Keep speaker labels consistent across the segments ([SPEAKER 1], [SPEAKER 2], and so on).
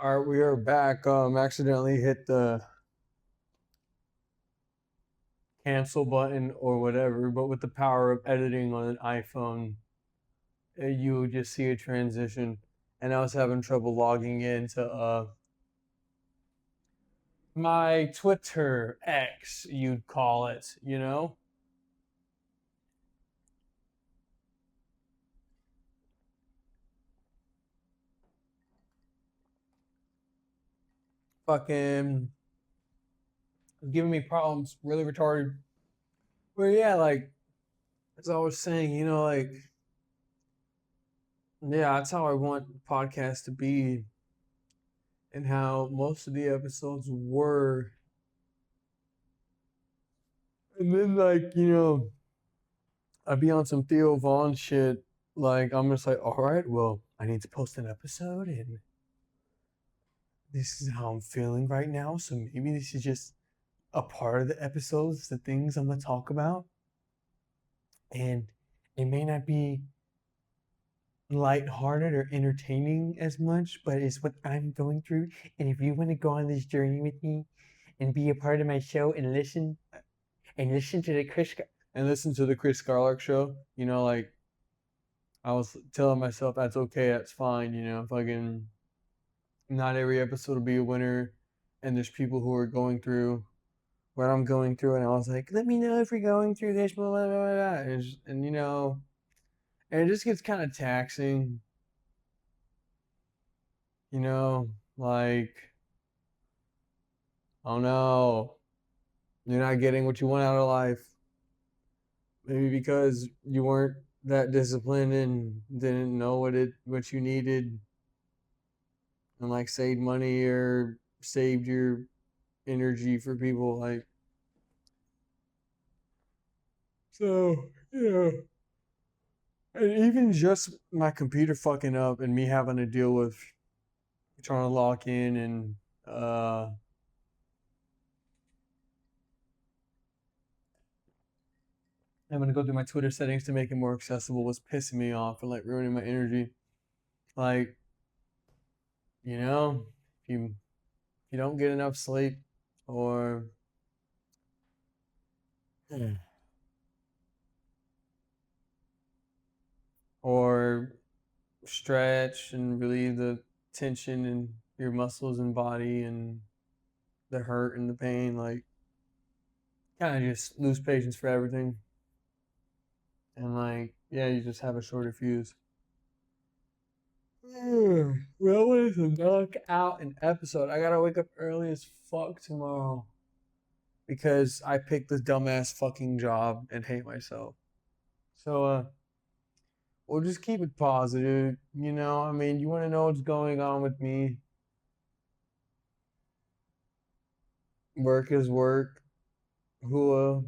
[SPEAKER 1] All right, we are back. Accidentally hit the cancel button or whatever, but with the power of editing on an iPhone, you would just see a transition. And I was having trouble logging into my Twitter X, you'd call it, you know? Fucking giving me problems, really retarded. But yeah, like, as I was saying, yeah, that's how I want podcasts to be, and how most of the episodes were. And then, like, I'd be on some Theo Vaughn shit. Like, I'm just like, all right, well, I need to post an episode, and this is how I'm feeling right now. So maybe this is just a part of the episodes, the things I'm gonna talk about. And it may not be lighthearted or entertaining as much, but it's what I'm going through. And if you want to go on this journey with me and be a part of my show and listen to the Chris Scarlark show, like I was telling myself that's okay, that's fine, fucking not every episode will be a winner, and there's people who are going through what I'm going through, and I was like, let me know if you're going through this, blah blah blah blah, and it just gets kind of taxing, like, oh no, you're not getting what you want out of life, maybe because you weren't that disciplined and didn't know what you needed, and like saved money or saved your energy for people, like, so yeah. And even just my computer fucking up and me having to deal with trying to lock in and having to go through my Twitter settings to make it more accessible was pissing me off and like ruining my energy. Like, you know, if you don't get enough sleep or or stretch and relieve the tension in your muscles and body and the hurt and the pain, like, kind of just lose patience for everything. And like, yeah, you just have a shorter fuse. Well, wanted to knock out an episode. I gotta wake up early as fuck tomorrow because I picked this dumbass fucking job and hate myself. So we'll just keep it positive. I mean, you want to know what's going on with me? Work is work. Hula.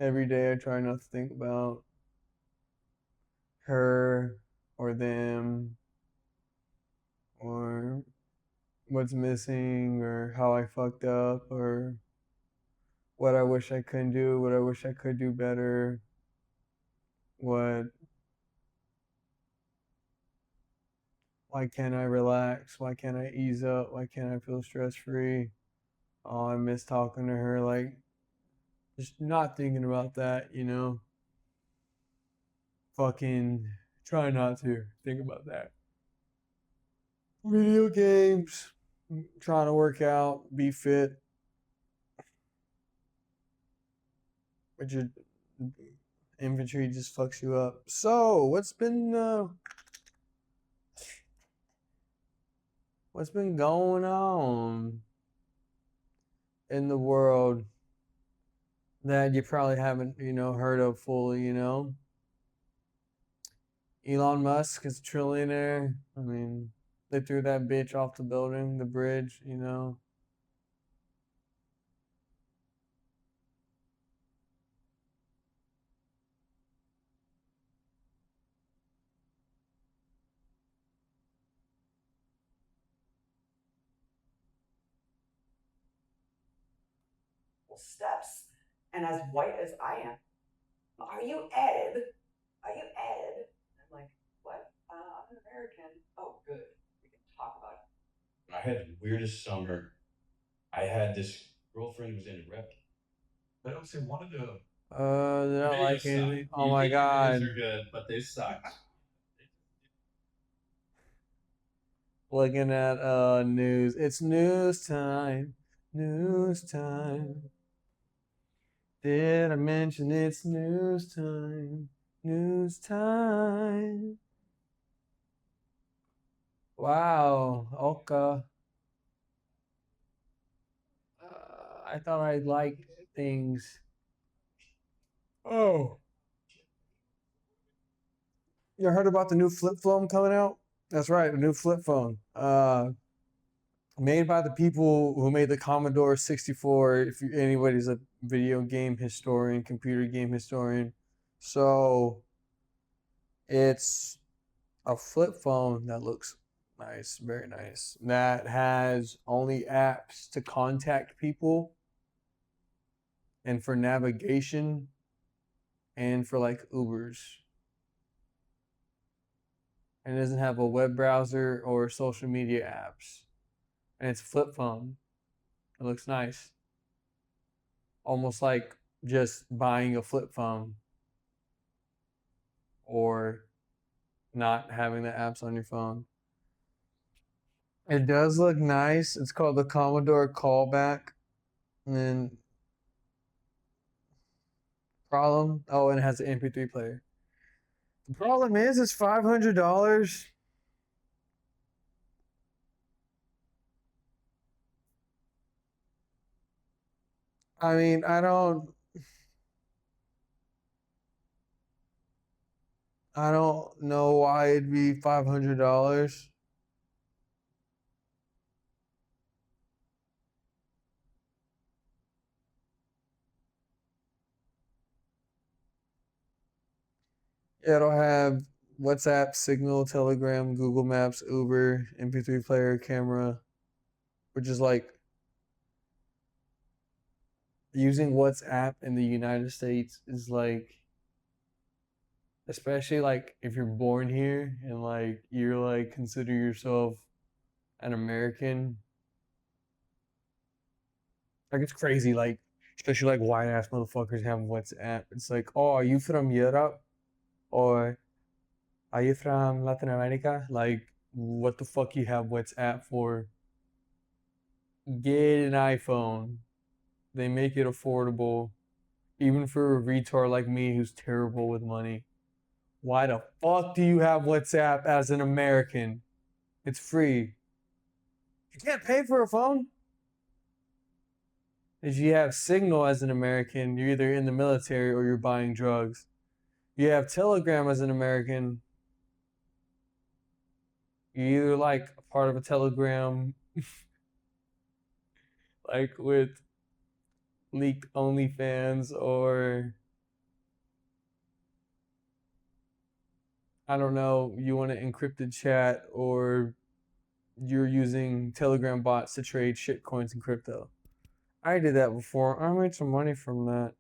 [SPEAKER 1] Every day I try not to think about her or them or what's missing or how I fucked up or what I wish I couldn't do, what I wish I could do better, what why can't I relax? Why can't I ease up? Why can't I feel stress free? Oh, I miss talking to her. Like, just not thinking about that. Fucking try not to think about that. Video games, trying to work out, be fit, but your inventory just fucks you up. So, what's been going on in the world that you probably haven't, heard of fully? Elon Musk is a trillionaire. I mean, they threw that bitch off the building, the bridge.
[SPEAKER 2] Steps and as white as I am. Are you Ed? Are you Ed? I'm like, what? I'm an American. Oh, good.
[SPEAKER 3] I had the weirdest summer. I had this girlfriend who was into rep. But I would say one of the
[SPEAKER 1] Did I
[SPEAKER 3] videos
[SPEAKER 1] like
[SPEAKER 3] suck.
[SPEAKER 1] anything?
[SPEAKER 3] The
[SPEAKER 1] Oh my
[SPEAKER 3] YouTube
[SPEAKER 1] god.
[SPEAKER 3] videos are good, but they suck.
[SPEAKER 1] Looking at news. It's news time. News time. Did I mention it's news time? News time. Wow. Okay. I thought I'd like things. Oh. You heard about the new flip phone coming out? That's right, a new flip phone. Made by the people who made the Commodore 64. If anybody's a video game historian, computer game historian, so it's a flip phone that looks nice, very nice. That has only apps to contact people and for navigation and for like Ubers. And it doesn't have a web browser or social media apps. And it's a flip phone. It looks nice. Almost like just buying a flip phone or not having the apps on your phone. It does look nice. It's called the Commodore Callback. And then problem, oh, and it has an MP3 player. The problem is it's $500. I mean, I don't know why it'd be $500. It'll have WhatsApp, Signal, Telegram, Google Maps, Uber, MP3 player, camera, which is like using WhatsApp in the United States is like, especially like if you're born here and like you're like consider yourself an American, like it's crazy. Like especially like white ass motherfuckers have WhatsApp. It's like, oh, are you from Europe or are you from Latin America? Like, what the fuck you have WhatsApp for? Get an iPhone. They make it affordable, even for a retard like me who's terrible with money. Why the fuck do you have WhatsApp as an American? It's free. You can't pay for a phone. If you have Signal as an American, you're either in the military or you're buying drugs. You have Telegram as an American, you're either like a part of a Telegram, like with leaked OnlyFans, or I don't know, you want an encrypted chat, or you're using Telegram bots to trade shit coins and crypto. I did that before. I made some money from that.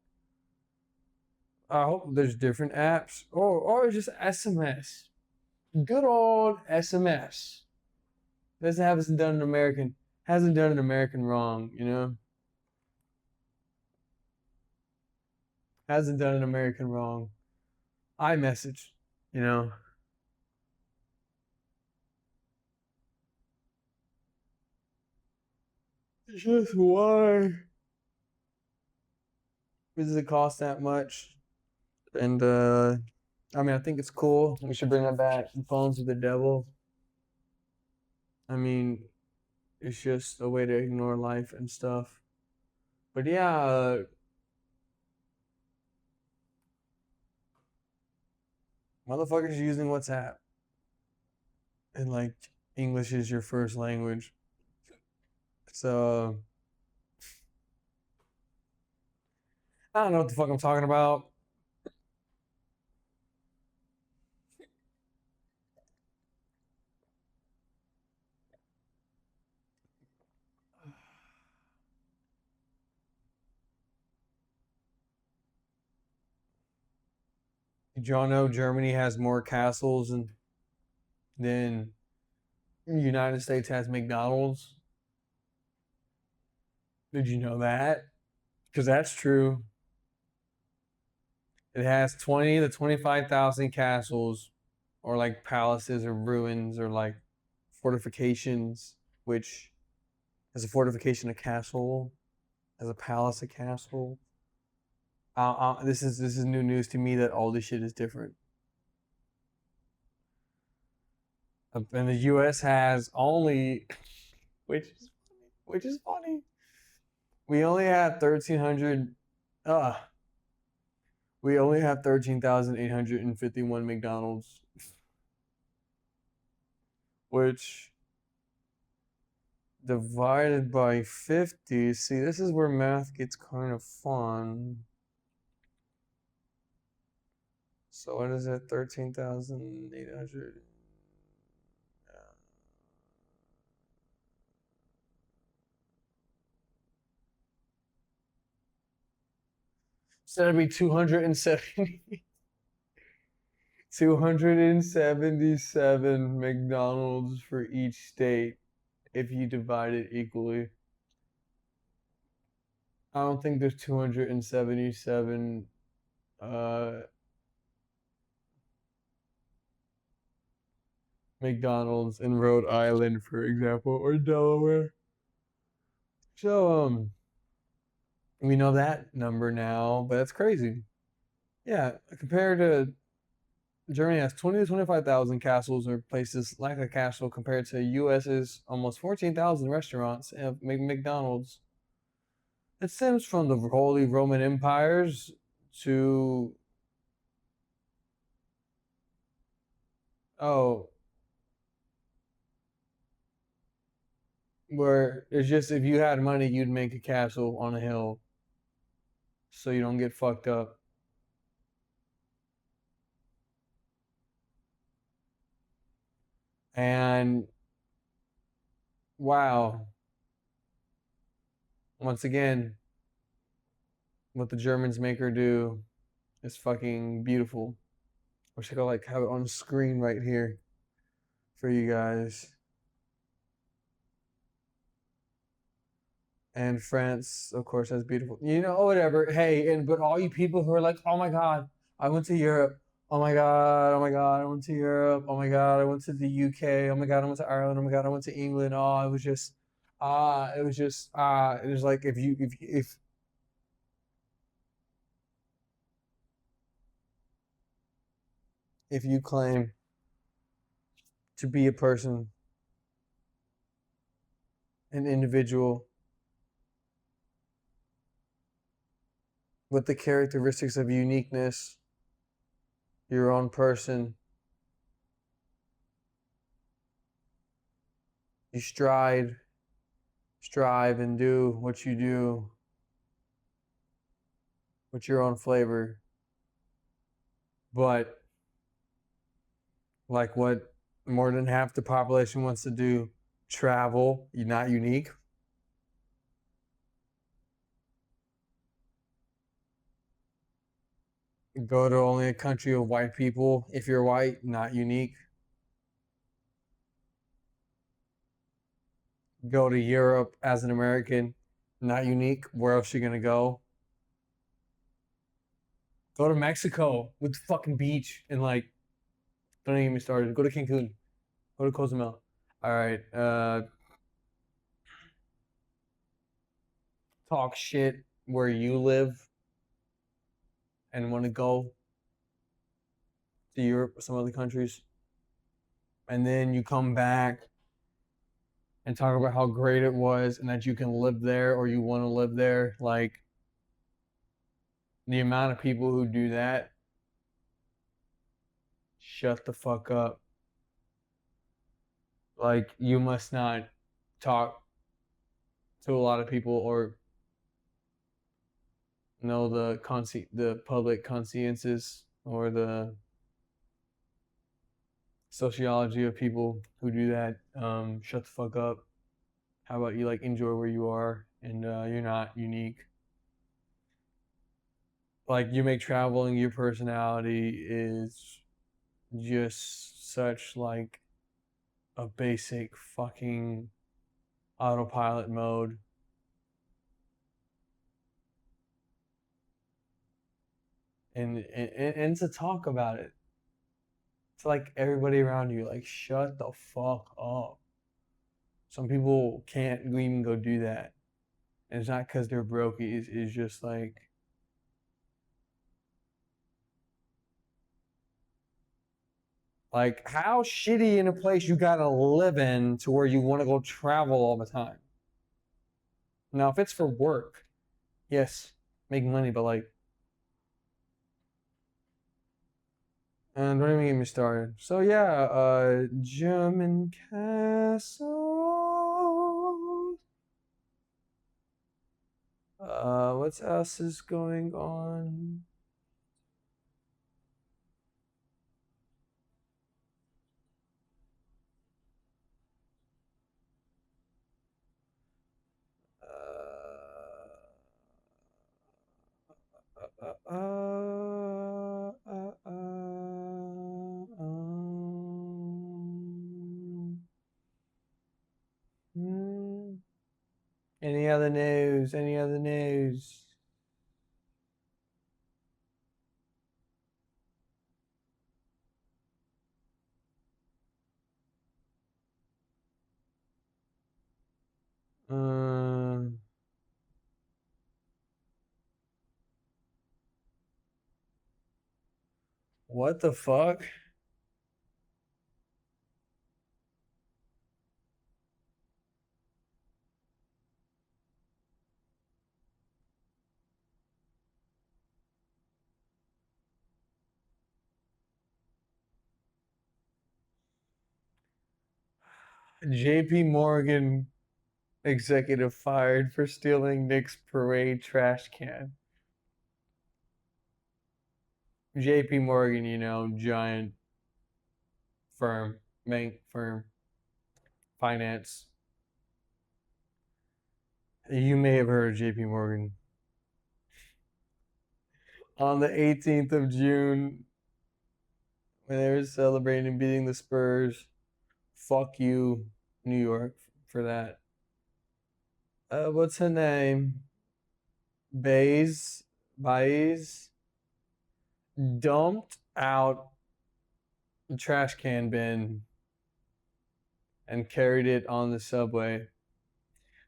[SPEAKER 1] I hope there's different apps or just SMS. Good old SMS. Doesn't have done an American hasn't done an American wrong, you know? Hasn't done an American wrong. iMessage, you know. It's just why does it cost that much? And I mean I think it's cool. We should bring that back. Phones of the devil. I mean, it's just a way to ignore life and stuff. But yeah, motherfuckers using WhatsApp. And like English is your first language. So I don't know what the fuck I'm talking about. Did y'all know Germany has more castles than the United States has McDonald's. Did you know that? Because that's true. It has 20 to 25,000 castles, or like palaces, or ruins, or like fortifications. Which is a fortification a castle? As a palace a castle? This is new news to me that all this shit is different. And the U.S. has only, which is funny. We only have 1,300. We only have 13,851 McDonald's, which divided by 50. See, this is where math gets kind of fun. So what is it? 13,800. So that'd be 277 McDonald's for each state if you divide it equally. I don't think there's 277 McDonald's in Rhode Island, for example, or Delaware. So we know that number now, but that's crazy. Yeah, compared to Germany has 20 to 25,000 castles or places like a castle compared to US's almost 14,000 restaurants and McDonald's. It stems from the Holy Roman Empires to where it's just if you had money, you'd make a castle on a hill so you don't get fucked up. And wow, once again, what the Germans make her do is fucking beautiful. Wish I could like have it on screen right here for you guys. And France, of course, has beautiful, whatever. Hey, but all you people who are like, oh my god, I went to Europe. Oh my god, oh my god, I went to Europe. Oh my god, I went to the UK. Oh my god, I went to Ireland. Oh my god, I went to England. Oh, it was just, it was like if you claim to be a person, an individual with the characteristics of uniqueness, your own person, you strive and do what you do with your own flavor. But like what more than half the population wants to do, travel, you're not unique. Go to only a country of white people. If you're white, not unique. Go to Europe as an American, not unique. Where else you gonna go? Go to Mexico with the fucking beach and like, don't even get me started. Go to Cancun. Go to Cozumel. All right. Talk shit where you live and want to go to Europe or some other countries. And then you come back and talk about how great it was and that you can live there or you want to live there. Like, the amount of people who do that, shut the fuck up. Like, you must not talk to a lot of people or know the public consciences or the sociology of people who do that. Shut the fuck up. How about you like enjoy where you are and you're not unique. Like, you make traveling your personality is just such like a basic fucking autopilot mode. And to talk about it. It's like everybody around you, like, shut the fuck up. Some people can't even go do that. And it's not because they're broke, it's just like how shitty in a place you gotta live in to where you want to go travel all the time. Now, if it's for work, yes, make money, but like, and don't even get me started. So yeah, German castle. What else is going on? Uh, uh, uh, uh, hmm. Any other news? Any other news? What the fuck? JP Morgan executive fired for stealing Nick's parade trash can. JP Morgan, you know, giant firm, bank firm, finance. You may have heard of JP Morgan. On the 18th of June, when they were celebrating beating the Spurs, fuck you, New York, for that. What's her name? Bays dumped out the trash can bin and carried it on the subway.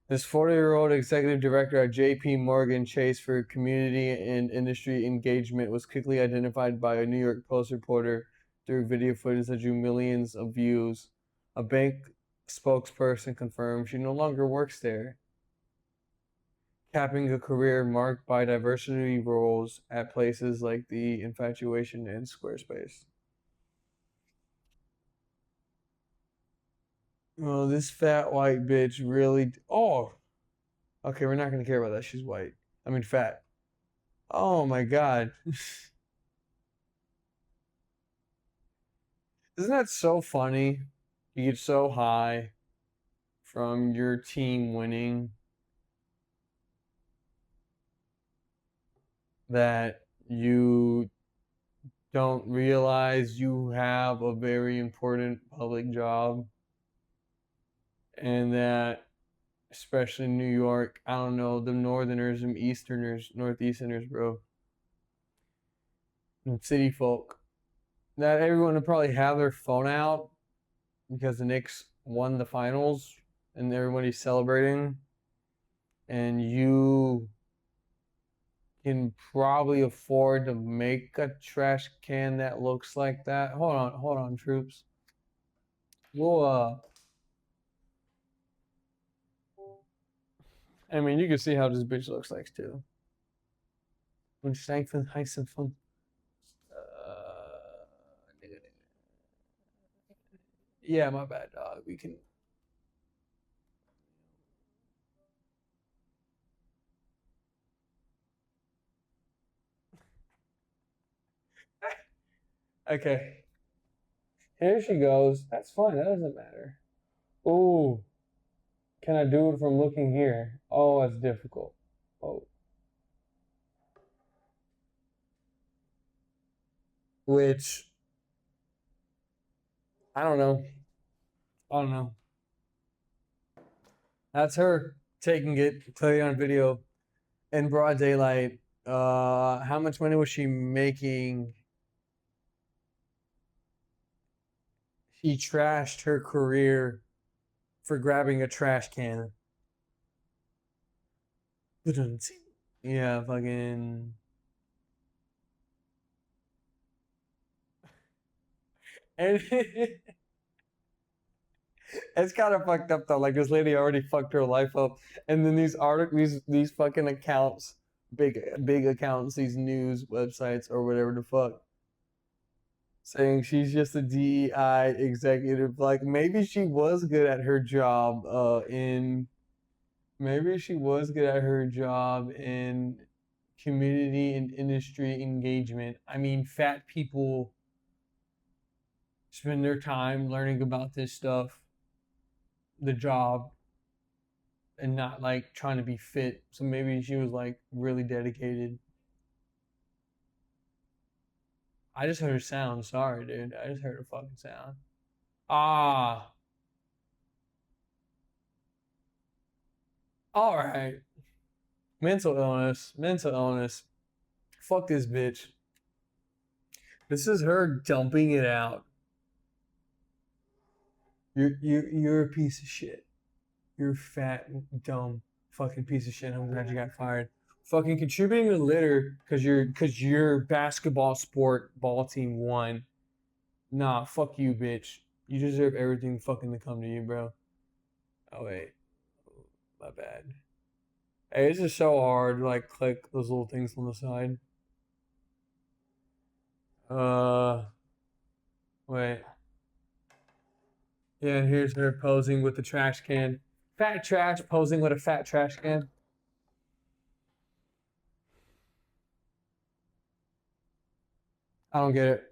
[SPEAKER 1] This 40-year-old executive director at JP Morgan Chase for community and industry engagement was quickly identified by a New York Post reporter through video footage that drew millions of views. A bank spokesperson confirmed she no longer works there, capping a career marked by diversity roles at places like The Infatuation and Squarespace. Oh, this fat white bitch really. Oh, okay, we're not going to care about that. She's white. I mean, fat. Oh my God. Isn't that so funny? You get so high from your team winning that you don't realize you have a very important public job, and that, especially in New York, I don't know, the northerners and easterners, northeasterners, bro, and city folk, that everyone would probably have their phone out because the Knicks won the finals and everybody's celebrating, and you can probably afford to make a trash can that looks like that. Hold on, troops. We'll I mean, you can see how this bitch looks like too. When Shankfin Heisen fun. Yeah, my bad, dog. We can. Okay. Here she goes. That's fine. That doesn't matter. Ooh. Can I do it from looking here? Oh, it's difficult. Oh. Which, I don't know. I don't know. That's her taking it, putting it on video in broad daylight. How much money was she making? She trashed her career for grabbing a trash can. Yeah, fucking. And it's kind of fucked up though. Like this lady already fucked her life up, and then these these fucking accounts, big accounts, these news websites or whatever the fuck, saying she's just a DEI executive. Like maybe she was good at her job. Maybe she was good at her job in community and industry engagement. I mean, fat people spend their time learning about this stuff, the job, and not like trying to be fit. So maybe she was like really dedicated. I just heard a sound. Sorry, dude. I just heard a fucking sound. Ah. All right. Mental illness. Mental illness. Fuck this bitch. This is her dumping it out. You're a piece of shit. You're a fat, dumb, fucking piece of shit. I'm glad you got fired. Fucking contributing to litter because your basketball sport ball team won. Nah, fuck you, bitch. You deserve everything fucking to come to you, bro. Oh wait, my bad. Hey, this is so hard. Like, click those little things on the side. Wait. Yeah, and here's her posing with the trash can. Fat trash posing with a fat trash can. I don't get it.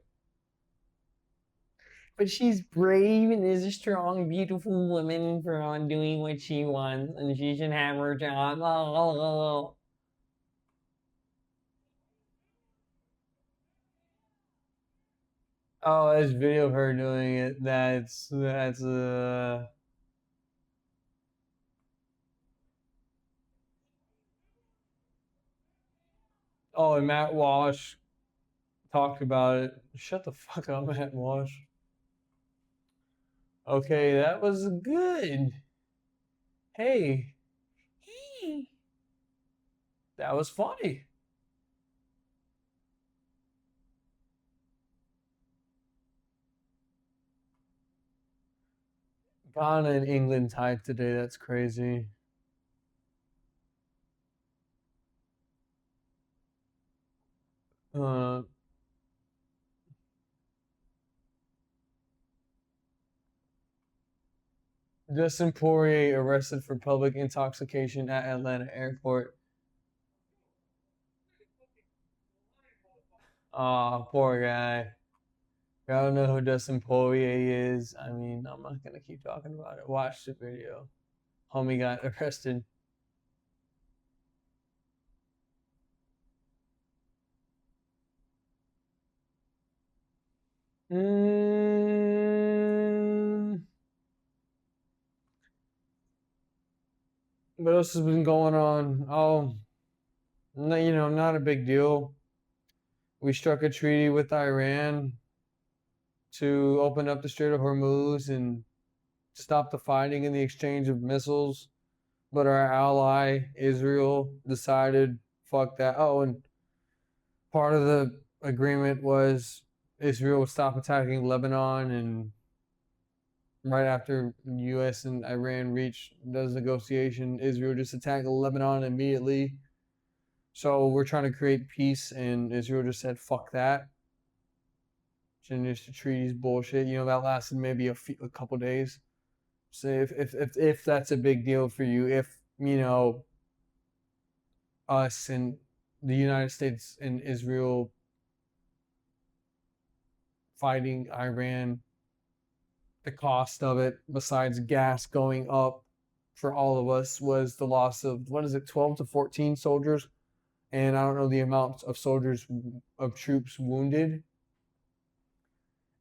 [SPEAKER 1] But she's brave and is a strong, beautiful woman for on doing what she wants, and she should have her job. Oh, this video of her doing it. That's. Oh, and Matt Walsh talked about it. Shut the fuck up, Matt Walsh. Okay, that was good. Hey, that was funny. Ghana and England tied today. That's crazy. Justin Poirier arrested for public intoxication at Atlanta airport. Oh, poor guy. I don't know who Justin Poirier is. I mean, I'm not gonna keep talking about it. Watch the video. Homie got arrested. What else has been going on? Oh, no, not a big deal. We struck a treaty with Iran to open up the Strait of Hormuz and stop the fighting and the exchange of missiles. But our ally, Israel, decided, fuck that. Oh, and part of the agreement was Israel would stop attacking Lebanon, and right after U.S. and Iran reached those negotiations, Israel just attacked Lebanon immediately. So we're trying to create peace, and Israel just said, fuck that. Finished the treaties bullshit. That lasted maybe a couple days. So if that's a big deal for you, if us and the United States and Israel fighting Iran, the cost of it, besides gas going up for all of us, was the loss of, 12 to 14 soldiers. And I don't know the amount of troops wounded.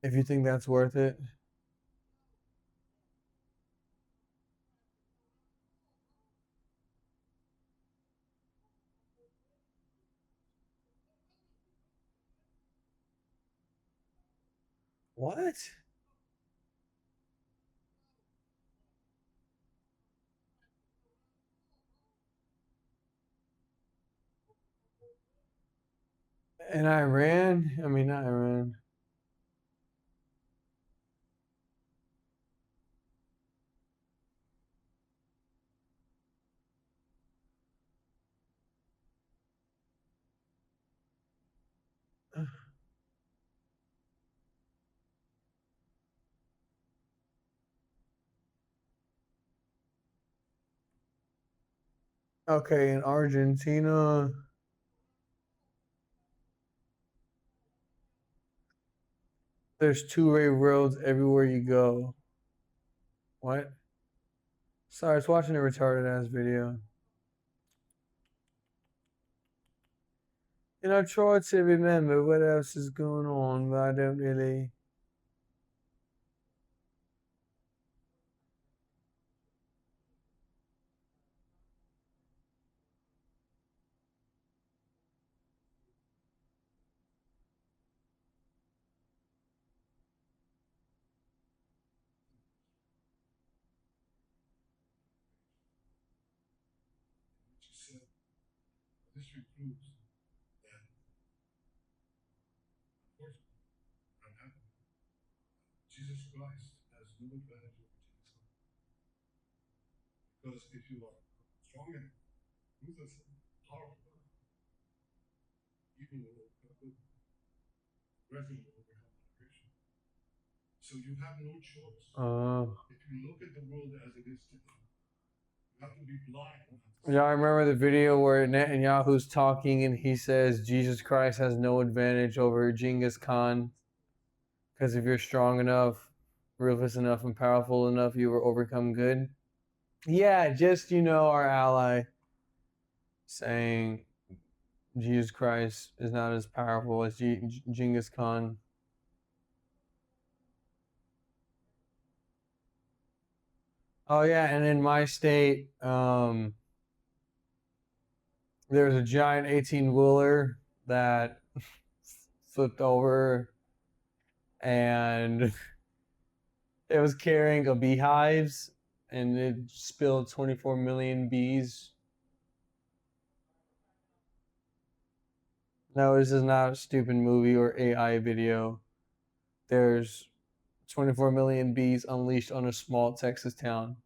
[SPEAKER 1] If you think that's worth it. What? In Iran? I mean, not Iran. Okay, in Argentina, there's two-way roads everywhere you go. What? Sorry, I was watching a retarded ass video. And I tried to remember what else is going on, but I don't really.
[SPEAKER 3] History proves that, unfortunately, unhappily, Jesus Christ has no advantage over Jesus Christ. Because if you are strong enough, ruthless enough, powerful enough, evil will overcome good, refuge will overcome moderation. So you have no choice. If you look at the world as it is today, you have to be blind.
[SPEAKER 1] Yeah, I remember the video where Netanyahu's talking and he says Jesus Christ has no advantage over Genghis Khan because if you're strong enough, ruthless enough, and powerful enough, you will overcome good. Yeah, just our ally saying Jesus Christ is not as powerful as Genghis Khan. Oh yeah, and in my state, there's a giant 18-wheeler that flipped over and it was carrying a beehives and it spilled 24 million bees. No, this is not a stupid movie or AI video. There's 24 million bees unleashed on a small Texas town.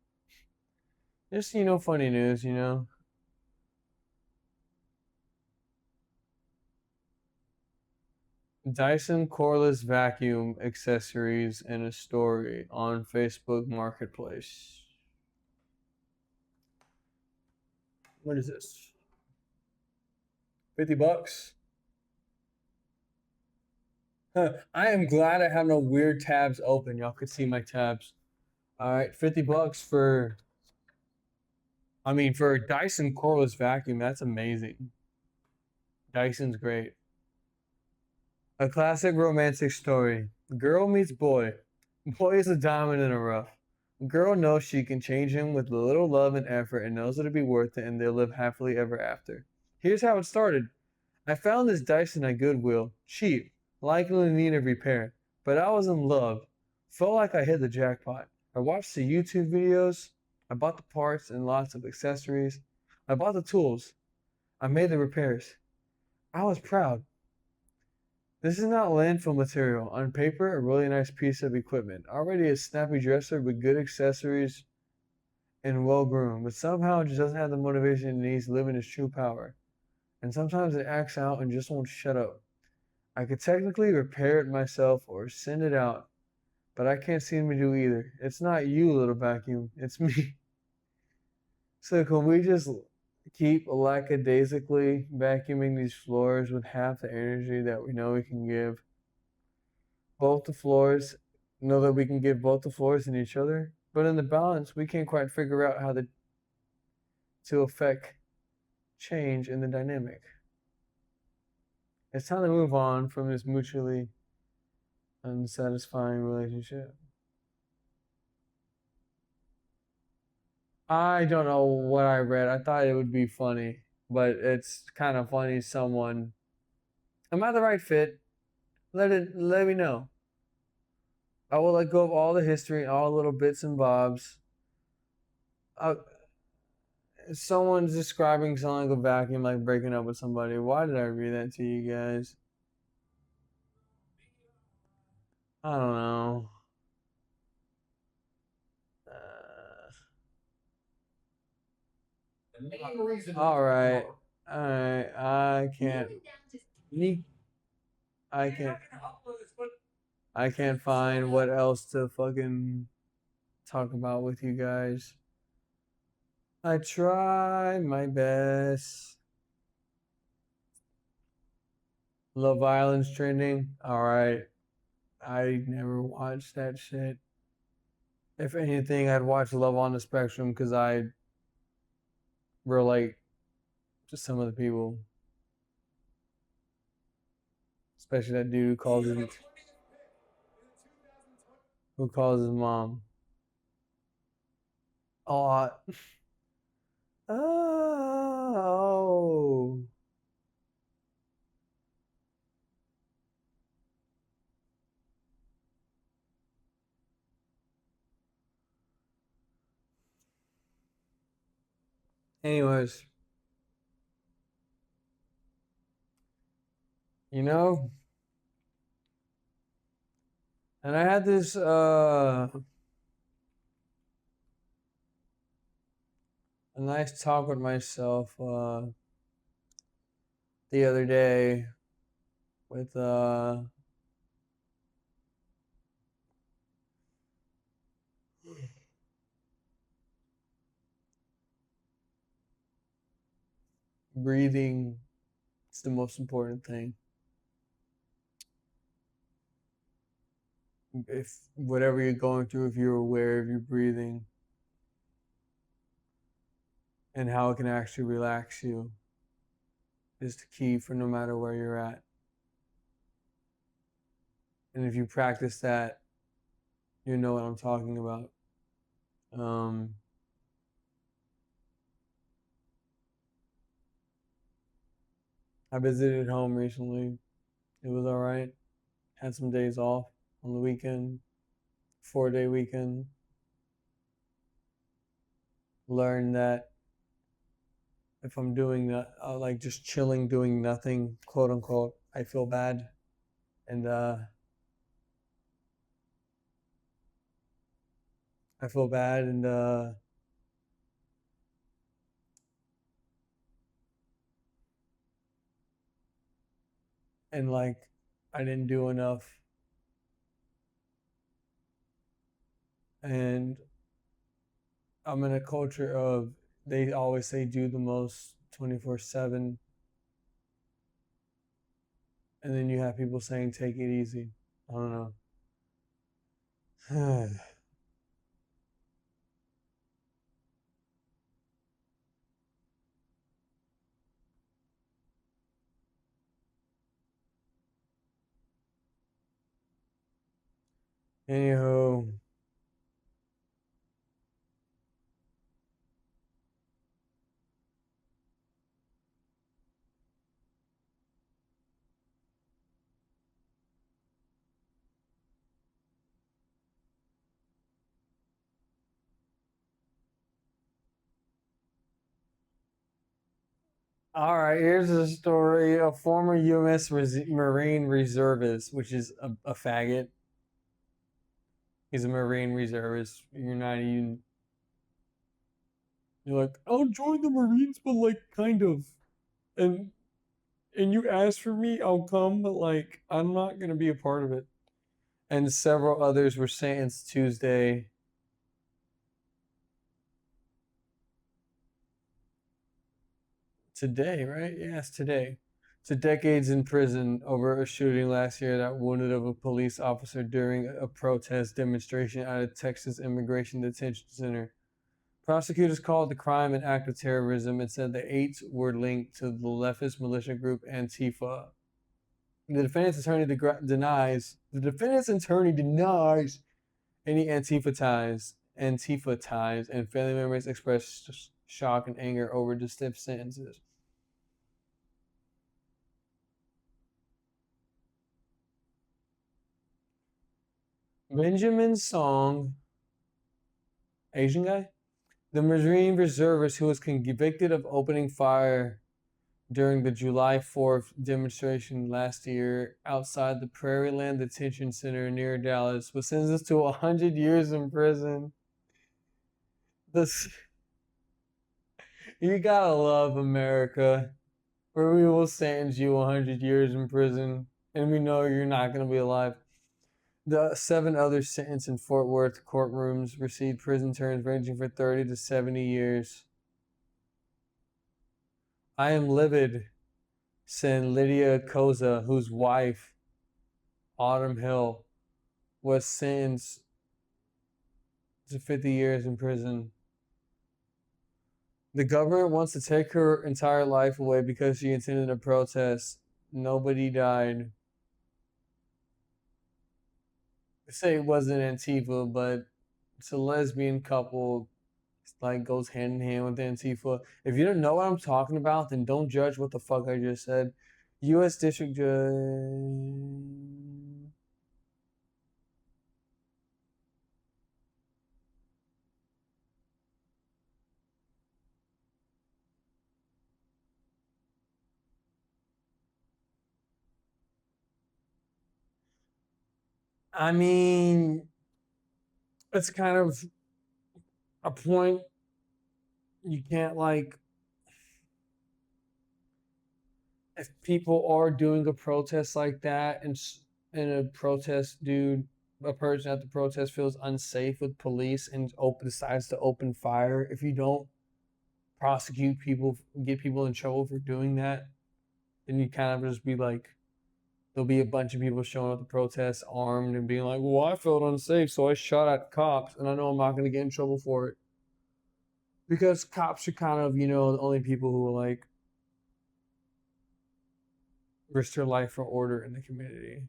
[SPEAKER 1] Just, funny news, Dyson cordless vacuum accessories in a story on Facebook Marketplace. What is this? $50? Huh. I am glad I have no weird tabs open. Y'all could see my tabs. All right, $50 for a Dyson cordless vacuum. That's amazing. Dyson's great. A classic romantic story. Girl meets boy. Boy is a diamond in the rough. Girl knows she can change him with a little love and effort and knows it'll be worth it and they'll live happily ever after. Here's how it started. I found this Dyson at Goodwill. Cheap. Likely in need of repair. But I was in love. Felt like I hit the jackpot. I watched the YouTube videos. I bought the parts and lots of accessories. I bought the tools. I made the repairs. I was proud. This is not landfill material. On paper, a really nice piece of equipment. Already a snappy dresser with good accessories and well groomed, but somehow it just doesn't have the motivation it needs to live in its true power. And sometimes it acts out and just won't shut up. I could technically repair it myself or send it out, but I can't seem to do either. It's not you, little vacuum. It's me. So can we just keep lackadaisically vacuuming these floors with half the energy that we know we can give? Both the floors, know that we can give both the floors and each other, but in the balance, we can't quite figure out how to affect change in the dynamic. It's time to move on from this mutually unsatisfying relationship. I don't know what I read. I thought it would be funny, but it's kind of funny. Am I the right fit? Let me know.
[SPEAKER 4] I will let go of all the history and all the little bits and bobs. Someone's describing something like a vacuum, like breaking up with somebody. Why did I read that to you guys? I don't know. All right. I can't. I can't. I can't find what else to fucking talk about with you guys. I try my best. Love Island's trending. All right. I never watched that shit. If anything, I'd watch Love on the Spectrum because I relate to some of the people, especially that dude who calls his mom. Oh. Oh. Anyways, you know, and I had this a nice talk with myself the other day with breathing. It's the most important thing. If whatever you're going through, if you're aware of your breathing and how it can actually relax you, is the key for no matter where you're at. And if you practice that, you know what I'm talking about. I visited home recently. It was all right. Had some days off on the weekend, 4-day weekend. Learned that if I'm doing that, like just chilling, doing nothing, quote unquote, I feel bad. And I feel bad and like I didn't do enough. And I'm in a culture of, they always say do the most 24/7. And then you have people saying take it easy. I don't know. Anywho, all right, here's a story. A former U.S. Marine reservist, which is a faggot. He's a Marine reservist. You're not even. You're like, I'll join the Marines, but like, kind of. And you ask for me, I'll come, but like, I'm not gonna be a part of it. And several others were sentenced Tuesday. Today, right? Yes, today. To decades in prison over a shooting last year that wounded of a police officer during a protest demonstration at a Texas immigration detention center. Prosecutors called the crime an act of terrorism and said the 8 were linked to the leftist militia group Antifa. The defendant's attorney denies any Antifa ties, and family members expressed shock and anger over the stiff sentences. Benjamin Song, Asian guy? The Marine reservist who was convicted of opening fire during the July 4th demonstration last year outside the Prairieland Detention Center near Dallas was sentenced to 100 years in prison. This, you gotta love America, where we will sentence you 100 years in prison, and we know you're not gonna be alive. The 7 others sentenced in Fort Worth courtrooms received prison terms ranging from 30 to 70 years. I am livid, said Lydia Koza, whose wife, Autumn Hill, was sentenced to 50 years in prison. The government wants to take her entire life away because she attended a protest. Nobody died. They say it wasn't Antifa, but it's a lesbian couple. It's like goes hand in hand with Antifa. If you don't know what I'm talking about, then don't judge what the fuck I just said. U.S. District Judge. I mean, it's kind of a point you can't like. If people are doing a protest like that and a protest dude, a person at the protest feels unsafe with police and decides to open fire, if you don't prosecute people, get people in trouble for doing that, then you kind of just be like, there'll be a bunch of people showing up at the protest armed and being like, well, I felt unsafe, so I shot at cops, and I know I'm not going to get in trouble for it. Because cops are kind of, the only people who will, like, risk their life for order in the community.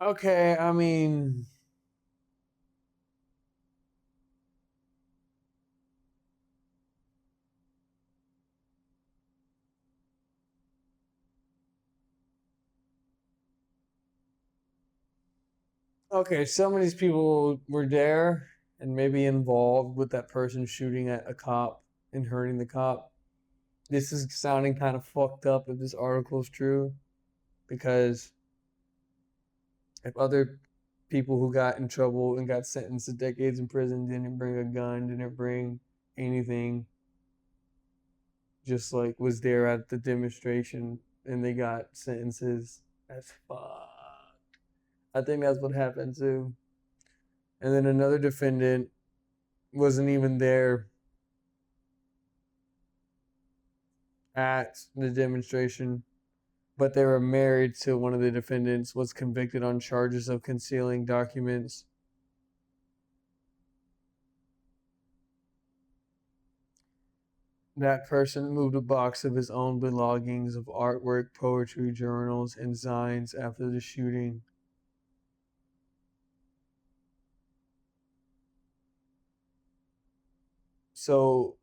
[SPEAKER 4] Okay, I mean, okay, some of these people were there and maybe involved with that person shooting at a cop and hurting the cop. This is sounding kind of fucked up if this article is true, because if other people who got in trouble and got sentenced to decades in prison didn't bring a gun, didn't bring anything, just like was there at the demonstration and they got sentences, that's fucked. I think that's what happened too. And then another defendant wasn't even there at the demonstration, but they were married to one of the defendants, was convicted on charges of concealing documents. That person moved a box of his own belongings of artwork, poetry, journals, and signs after the shooting. So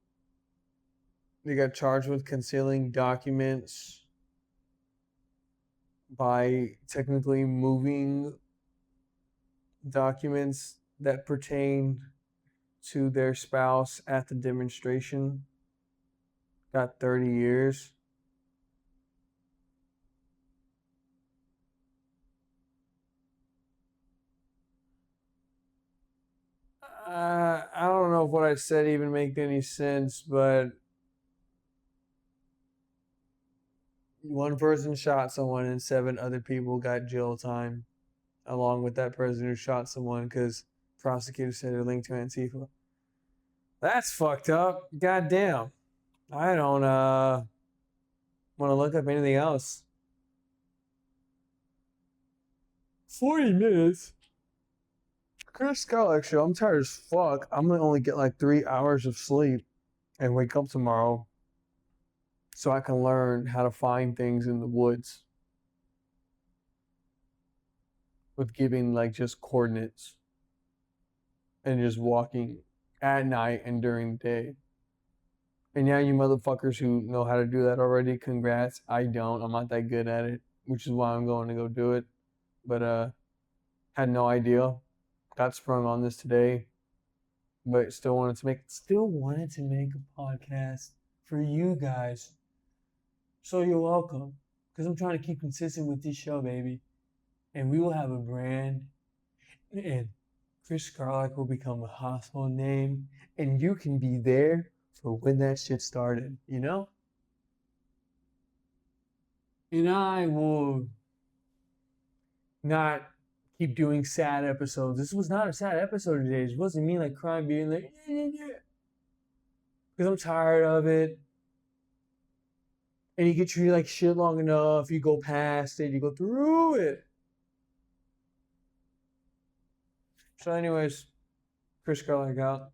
[SPEAKER 4] they got charged with concealing documents by technically moving documents that pertain to their spouse at the demonstration. Got 30 years. I don't know if what I said even made any sense, but one person shot someone and 7 other people got jail time along with that person who shot someone because prosecutors said they're linked to Antifa. That's fucked up. Goddamn. I don't Want to look up anything else? 40 minutes? Chris Skylark Show. I'm tired as fuck. I'm gonna only get like 3 hours of sleep and wake up tomorrow so I can learn how to find things in the woods with giving like just coordinates and just walking at night and during the day. And yeah, you motherfuckers who know how to do that already, congrats. I don't. I'm not that good at it, which is why I'm going to go do it. But had no idea. Got sprung on this today, but still wanted to make a podcast for you guys. So you're welcome, because I'm trying to keep consistent with this show, baby. And we will have a brand, and Chris Skylark will become a household name, and you can be there for when that shit started, you know? And I will not keep doing sad episodes. This was not a sad episode today. It wasn't me like crying, being like, because I'm tired of it. And you get treated like shit long enough, you go past it, you go through it. So anyways, Chris Skylark out.